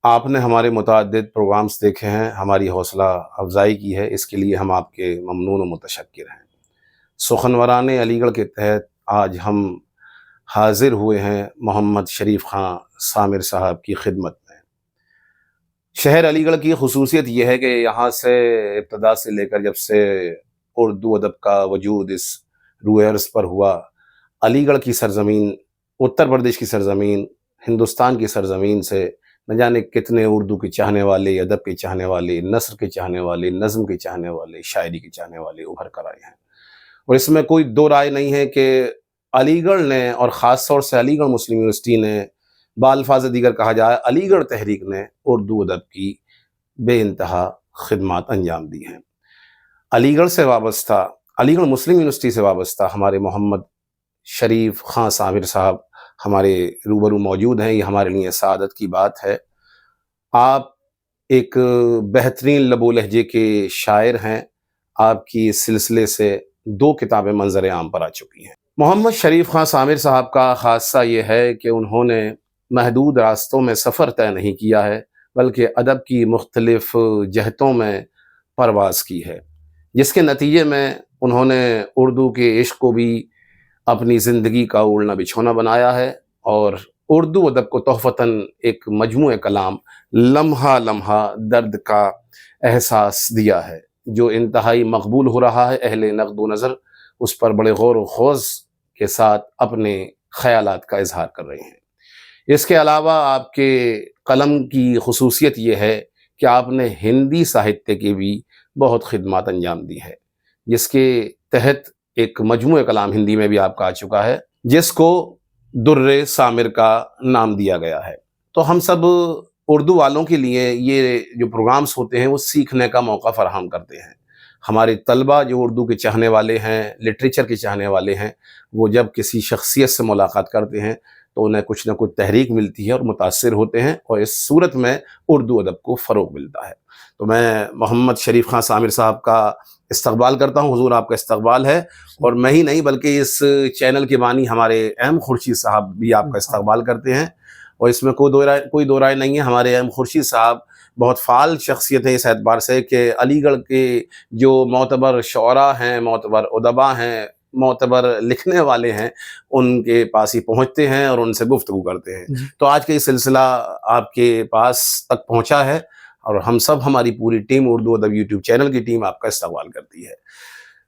آپ نے ہمارے متعدد پروگرامز دیکھے ہیں، ہماری حوصلہ افزائی کی ہے، اس کے لیے ہم آپ کے ممنون و متشکر ہیں۔ سخنوران علی گڑھ کے تحت آج ہم حاضر ہوئے ہیں محمد شریف خان سامر صاحب کی خدمت میں۔ شہر علی گڑھ کی خصوصیت یہ ہے کہ یہاں سے ابتدا سے لے کر جب سے اردو ادب کا وجود اس روئے ارض پر ہوا، علی گڑھ کی سرزمین، اتر پردیش کی سرزمین، ہندوستان کی سرزمین سے نہ جانے کتنے اردو کے چاہنے والے، ادب کے چاہنے والے، نثر کے چاہنے والے، نظم کے چاہنے والے، شاعری کے چاہنے والے ابھر کر آئے ہیں۔ اور اس میں کوئی دو رائے نہیں ہے کہ علی گڑھ نے، اور خاص طور سے علی گڑھ مسلم یونیورسٹی نے، بالفاظ دیگر کہا جائے علی گڑھ تحریک نے اردو ادب کی بے انتہا خدمات انجام دی ہیں۔ علی گڑھ سے وابستہ، علی گڑھ مسلم یونیورسٹی سے وابستہ ہمارے محمد شریف خان سامر صاحب ہمارے روبرو موجود ہیں۔ یہ ہمارے لیے سعادت کی بات ہے۔ آپ ایک بہترین لب و لہجے کے شاعر ہیں۔ آپ کی اس سلسلے سے 2 کتابیں منظر عام پر آ چکی ہیں۔ محمد شریف خان سامر صاحب کا خاصہ یہ ہے کہ انہوں نے محدود راستوں میں سفر طے نہیں کیا ہے، بلکہ ادب کی مختلف جہتوں میں پرواز کی ہے، جس کے نتیجے میں انہوں نے اردو کے عشق کو بھی اپنی زندگی کا اوڑھنا بچھونا بنایا ہے، اور اردو ادب کو تحفتاً ایک مجموعہ کلام لمحہ لمحہ درد کا احساس دیا ہے، جو انتہائی مقبول ہو رہا ہے۔ اہل نقد و نظر اس پر بڑے غور و خوض کے ساتھ اپنے خیالات کا اظہار کر رہے ہیں۔ اس کے علاوہ آپ کے قلم کی خصوصیت یہ ہے کہ آپ نے ہندی ساہتیہ کی بھی بہت خدمات انجام دی ہے، جس کے تحت ایک مجموعہ کلام ہندی میں بھی آپ کا آ چکا ہے، جس کو در سامر کا نام دیا گیا ہے۔ تو ہم سب اردو والوں کے لیے یہ جو پروگرامز ہوتے ہیں وہ سیکھنے کا موقع فراہم کرتے ہیں۔ ہمارے طلبہ جو اردو کے چاہنے والے ہیں، لٹریچر کے چاہنے والے ہیں، وہ جب کسی شخصیت سے ملاقات کرتے ہیں تو انہیں کچھ نہ کچھ تحریک ملتی ہے اور متاثر ہوتے ہیں، اور اس صورت میں اردو ادب کو فروغ ملتا ہے۔ تو میں محمد شریف خان سامر صاحب کا استقبال کرتا ہوں۔ حضور آپ کا استقبال ہے، اور میں ہی نہیں بلکہ اس چینل کے بانی ہمارے احم خورشید صاحب بھی آپ کا استقبال کرتے ہیں، اور اس میں کوئی دو رائے نہیں ہے۔ ہمارے احم خورشید صاحب بہت فعال شخصیت ہے اس اعتبار سے کہ علی گڑھ کے جو معتبر شعراء ہیں، معتبر ادباء ہیں، معتبر لکھنے والے ہیں، ان کے پاس ہی پہنچتے ہیں اور ان سے گفتگو کرتے ہیں۔ تو آج کا یہ سلسلہ آپ کے پاس تک پہنچا ہے، اور ہم سب، ہماری پوری ٹیم، اردو ادب یوٹیوب چینل کی ٹیم آپ کا استقبال کرتی ہے۔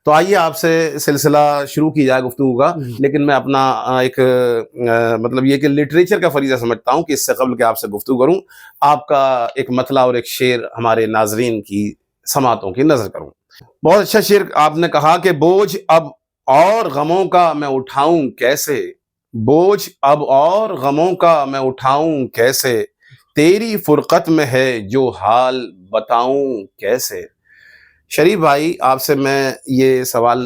تو آئیے آپ سے سلسلہ شروع کی جائے گفتگو کا، لیکن میں اپنا ایک مطلب یہ کہ لٹریچر کا فریضہ سمجھتا ہوں کہ اس سے قبل کہ آپ سے گفتگو کروں، آپ کا ایک مطلع اور ایک شعر ہمارے ناظرین کی سماعتوں کی نظر کروں۔ بہت اچھا شعر آپ نے کہا کہ بوجھ اب اور غموں کا میں اٹھاؤں کیسے، بوجھ اب اور غموں کا میں اٹھاؤں کیسے، تیری فرقت میں ہے جو حال بتاؤں کیسے۔ شریف بھائی، آپ سے میں یہ سوال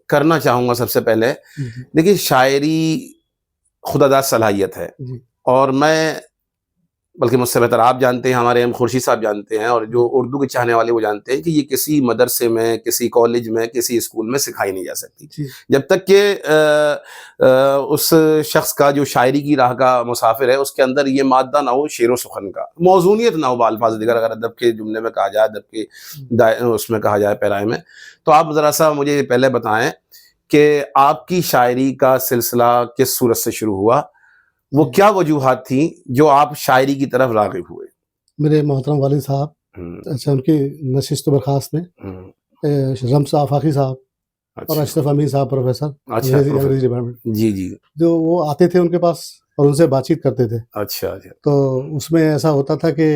کرنا چاہوں گا سب سے پہلے۔ دیکھیے، شاعری خدا داد صلاحیت ہے، اور میں، بلکہ مجھ سے بہتر آپ جانتے ہیں، ہمارے احم خورشید صاحب جانتے ہیں، اور جو اردو کے چاہنے والے وہ جانتے ہیں کہ یہ کسی مدرسے میں، کسی کالج میں، کسی اسکول میں سکھائی نہیں جا سکتی جب تک کہ اس شخص کا جو شاعری کی راہ کا مسافر ہے اس کے اندر یہ مادہ نہ ہو، شعر و سخن کا موزونیت نہ ہو، بالفاظ دیگر اگر ادب کے جملے میں کہا جائے، ادب کے اس میں کہا جائے پیرائے میں۔ تو آپ ذرا سا مجھے پہلے بتائیں کہ آپ کی شاعری کا سلسلہ کس صورت سے شروع ہوا، وہ کیا وجوہات تھیں جو آپ شاعری کی طرف راغب ہوئے؟ میرے محترم والد صاحب، اچھا، ان کی نشست و برخاست میں رمز آفاقی صاحب اور اشرف امین صاحب پروفیسر انگریزی ڈپارٹمنٹ، جی جو وہ آتے تھے ان کے پاس اور ان سے بات چیت کرتے تھے۔ اچھا، تو اس میں ایسا ہوتا تھا کہ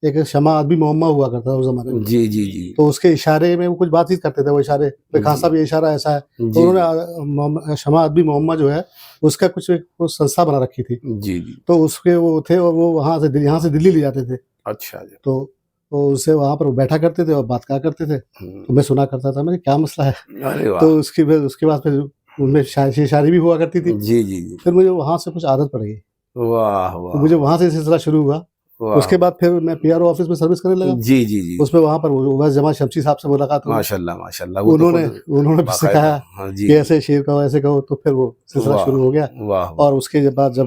ایک شمع ادبی معمہ ہوا کرتا تھا اس زمانے میں۔ جی تو اس کے اشارے میں وہ کچھ بات چیت کرتے تھے، وہ اشارے پہ خان صاحب یہ اشارہ ایسا ہے، تو انہوں نے شمع ادبی معمہ جو ہے اس کا کچھ سنستھا بنا رکھی تھی۔ تو اس کے وہ تھے، اور وہ وہاں سے یہاں سے دلی لے جاتے تھے۔ اچھا، تو وہ اسے وہاں پر بیٹھا کرتے تھے اور بات کیا کرتے تھے، تو میں سنا کرتا تھا، میں نے کیا مسئلہ ہے۔ تو اس کے بعد پھر ان میں شاعری بھی ہوا کرتی تھی۔ پھر مجھے وہاں سے کچھ عادت پڑ گئی، مجھے وہاں سے سلسلہ شروع ہوا۔ اس کے بعد پھر میں پی آر او آفس میں سروس کرنے لگا۔ اس میں وہاں پر عبید جمال شمسی صاحب سے ملاقات ہوئی۔ ماشاءاللہ، انہوں نے سکھایا کہ ایسے شعر کہو، ایسے کہو، تو پھر وہ سلسلہ شروع ہو گیا۔ اور اس کے بعد جب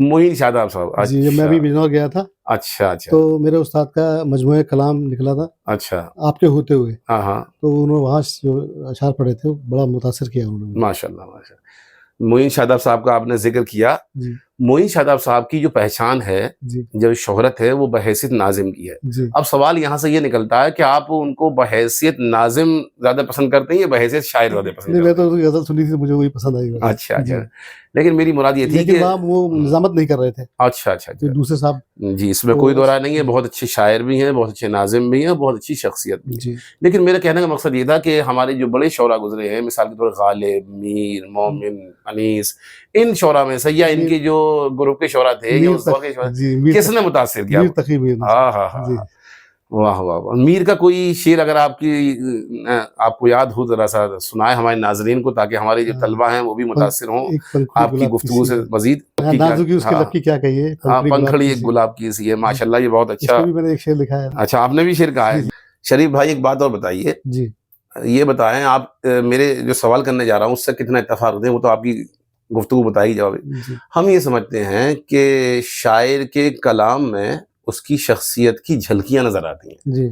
معین شاداب صاحب. جی جب میں ابھی بجنور گیا تھا اچھا اچھا. تو میرے استاد کا مجموعہ کلام نکلا تھا اچھا. آپ کے ہوتے ہوئے. ہاں ہاں. تو انہوں نے وہاں جو اشعار پڑھے تھے بڑا متاثر کیا انہوں نے. ماشاء اللہ ماشاء اللہ. معین شاداب صاحب کا آپ نے ذکر کیا. جی معین شاداب صاحب کی جو پہچان ہے, جی جو شہرت ہے, وہ بحیثیت ناظم کی ہے. جی. اب سوال یہاں سے یہ نکلتا ہے کہ آپ ان کو بحیثیت ناظم زیادہ پسند کرتے ہیں یا بحیثیت شاعر زیادہ پسند نہیں, میں کرتے ہیں؟ تو غزل سنی تھی مجھے وہی پسند آئی. اچھا اچھا. لیکن میری مراد یہ تھی لیکن کہ وہاں وہ نظامت نہیں کر رہے تھے. اچھا اچھا جو دوسرے صاحب. جی, اس میں کوئی دو رائے نہیں ہے, بہت اچھے شاعر بھی ہیں, بہت اچھے ناظم بھی ہیں, بہت اچھی شخصیت بھی ہے. جی لیکن میرے کہنے کا مقصد یہ تھا کہ ہمارے جو بڑے شعراء گزرے ہیں, مثال کے طور پر غالب, میر, مومن, انیس, ان شعراء میں سے یا ان کے جو گروپ کے شعراء تھے یا اس وقت کے شعراء, کس نے متاثر کیا؟ میر تقی میر. ہاں ہاں ہاں. واہ واہ واہ. میر کا کوئی شعر اگر آپ کو یاد ہو ذرا سا سنائے ہمارے ناظرین کو, تاکہ ہمارے جو طلبہ ہیں وہ بھی متاثر ہوں آپ کی گفتگو سے مزید. اس کی لکی کیا کہیے, ہاں, پنکھڑی ایک گلاب کی سی ہے, ماشاءاللہ یہ بہت اچھا. میں نے ایک شعر لکھا ہے. اچھا, آپ نے بھی شعر کہا ہے. شریف بھائی ایک بات اور بتائیے. جی یہ بتائیں آپ, میرے جو سوال کرنے جا رہا ہوں اس سے کتنا اتفاق رکھتے ہیں وہ تو آپ کی گفتگو بتائی جاؤ. ہم یہ سمجھتے ہیں کہ شاعر کے کلام میں اس کی شخصیت کی جھلکیاں نظر آتی ہیں, جی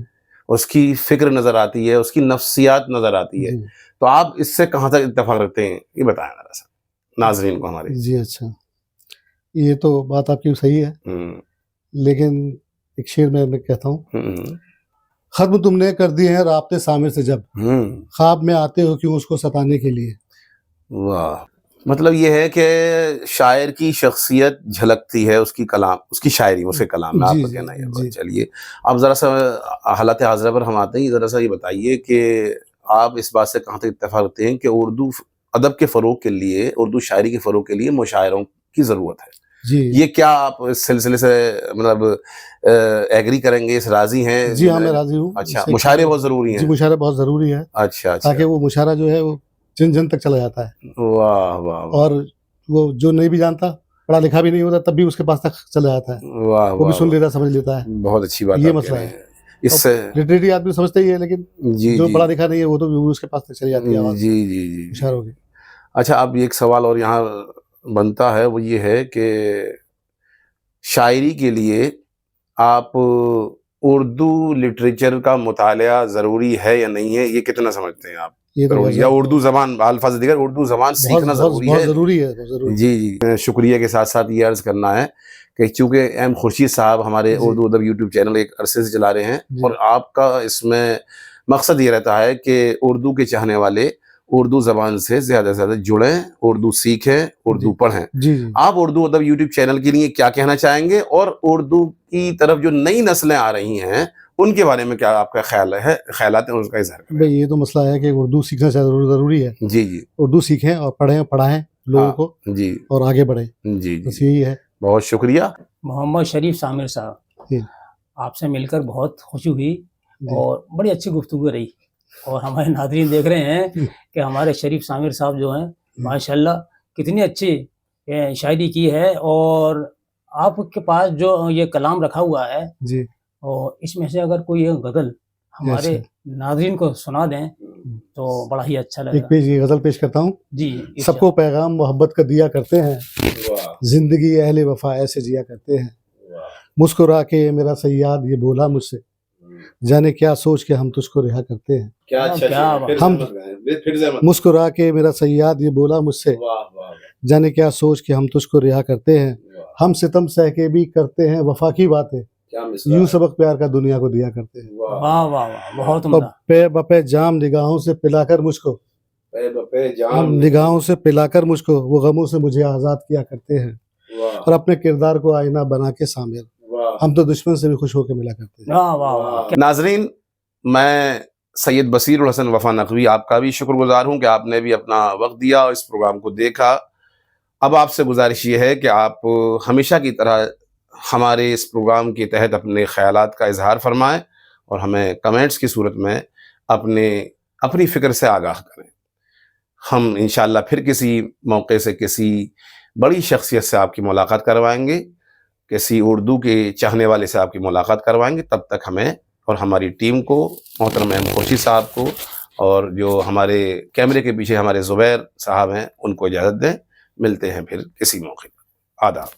اس کی فکر نظر آتی ہے, اس کی نفسیات نظر آتی ہے. تو آپ اس سے کہاں تک اتفاق رکھتے ہیں یہ بتائیں ذرا سا ناظرین کو ہمارے. جی اچھا, یہ تو بات آپ کی صحیح ہے, لیکن ایک شعر میں کہتا ہوں. ختم تم نے کر دیے ہیں رابطے سامر سے جب, خواب میں آتے ہو کیوں اس کو ستانے کے لیے. واہ. مطلب یہ ہے کہ شاعر کی شخصیت جھلکتی ہے اس کی کلام, اس کی شاعری, اس کے کلام میں, آپ کا کہنا ہے. چلیے اب ذرا سا حالات حاضرہ پر ہم آتے ہیں. ذرا سا یہ بتائیے کہ آپ اس بات سے کہاں تک اتفاق رکھتے ہیں کہ اردو ادب کے فروغ کے لیے, اردو شاعری کے فروغ کے لیے مشاعروں کی ضرورت ہے. جی یہ کیا آپ اس سلسلے سے مطلب ایگری کریں گے, اس راضی ہیں؟ جی ہاں, میں راضی ہوں. اچھا, مشاعرے بہت ضروری ہیں. جی مشاعرہ بہت ضروری ہے. اچھا اچھا. تاکہ وہ مشاعرہ جو ہے وہ جن جن تک چلا جاتا ہے. واہ واہ. اور وہ جو نہیں بھی جانتا, پڑھا لکھا بھی نہیں ہوتا, تب بھی اس کے پاس تک چلا جاتا ہے. واہ, وہ بھی سن لیتا, سمجھ لیتا ہے. بہت اچھی بات. یہ مسئلہ ہے. اس سے لٹریٹری آدمی سمجھتا ہی ہے, لیکن جو پڑھا لکھا نہیں ہے وہ تو اس کے پاس تک چلی جاتی ہے. جی جی جی اشاروں کی. اچھا, اب ایک سوال اور یہاں بنتا ہے, وہ یہ ہے کہ شاعری کے لیے آپ اردو لٹریچر کا مطالعہ ضروری ہے یا نہیں ہے, یہ کتنا سمجھتے ہیں آپ؟ یا اردو زبان الفاظ دیگر اردو زبان سیکھنا ضروری ہے؟ ضروری ہے. جی جی. شکریہ کے ساتھ ساتھ یہ عرض کرنا ہے کہ چونکہ ایم خورشید صاحب ہمارے اردو ادب یوٹیوب چینل ایک عرصے سے چلا رہے ہیں, اور آپ کا اس میں مقصد یہ رہتا ہے کہ اردو کے چاہنے والے اردو زبان سے زیادہ جڑیں, اردو سیکھیں, اردو پڑھیں. آپ اردو ادب یوٹیوب چینل کے لیے کیا کہنا چاہیں گے, اور اردو کی طرف جو نئی نسلیں آ رہی ہیں ان کے بارے میں کیا آپ کا خیالات ہیں, اس کا اظہار کریں. یہ تو مسئلہ ہے کہ اردو سیکھنا ضروری ہے. جی جی. اردو سیکھیں اور پڑھیں اور پڑھائیں لوگوں کو, جی, اور آگے بڑھیں. جی بس یہی ہے. بہت شکریہ. محمد شریف سامر صاحب, آپ سے مل کر بہت خوشی ہوئی اور بڑی اچھی گفتگو رہی. اور ہمارے ناظرین دیکھ رہے ہیں کہ ہمارے شریف سامر صاحب جو ہیں ماشاءاللہ کتنی اچھی شاعری کی ہے, اور آپ کے پاس جو یہ کلام رکھا ہوا ہے جی, اور اس میں سے اگر کوئی غزل ہمارے ناظرین کو سنا دیں تو بڑا ہی اچھا لگے. ایک پیج یہ غزل پیش کرتا ہوں. جی. سب کو پیغام محبت کا دیا کرتے ہیں, زندگی اہل وفا ایسے جیا کرتے ہیں. مسکرا کے میرا صیاد یہ بولا مجھ سے, جانے کیا سوچ کے ہم تجھ کو رہا کرتے ہیں. ہم مسکرا کے میرا صیاد یہ بولا مجھ سے, جانے کیا سوچ کے ہم تجھ کو رہا کرتے ہیں. ہم ستم سہ کے بھی کرتے ہیں وفا کی باتیں, یوں سبق پیار کا دنیا کو دیا کرتے ہیں. واہ واہ بہت. پے بپے جام نگاہوں سے پلا کر مجھ کو, نگاہوں سے پلا کر مجھ کو وہ غموں سے مجھے آزاد کیا کرتے ہیں. اور اپنے کردار کو آئینہ بنا کے سامنے ہم تو دشمن سے بھی خوش ہو کے ملا کرتے ہیں. ناظرین, میں سید بصیر الحسن وفا نقوی آپ کا بھی شکر گزار ہوں کہ آپ نے بھی اپنا وقت دیا اور اس پروگرام کو دیکھا. اب آپ سے گزارش یہ ہے کہ آپ ہمیشہ کی طرح ہمارے اس پروگرام کے تحت اپنے خیالات کا اظہار فرمائیں اور ہمیں کمنٹس کی صورت میں اپنی فکر سے آگاہ کریں. ہم انشاءاللہ پھر کسی موقع سے کسی بڑی شخصیت سے آپ کی ملاقات کروائیں گے, کسی اردو کے چاہنے والے سے آپ کی ملاقات کروائیں گے. تب تک ہمیں اور ہماری ٹیم کو, محترم ایم خورشید صاحب کو, اور جو ہمارے کیمرے کے پیچھے ہمارے زبیر صاحب ہیں ان کو اجازت دیں. ملتے ہیں پھر کسی موقع پر. آداب.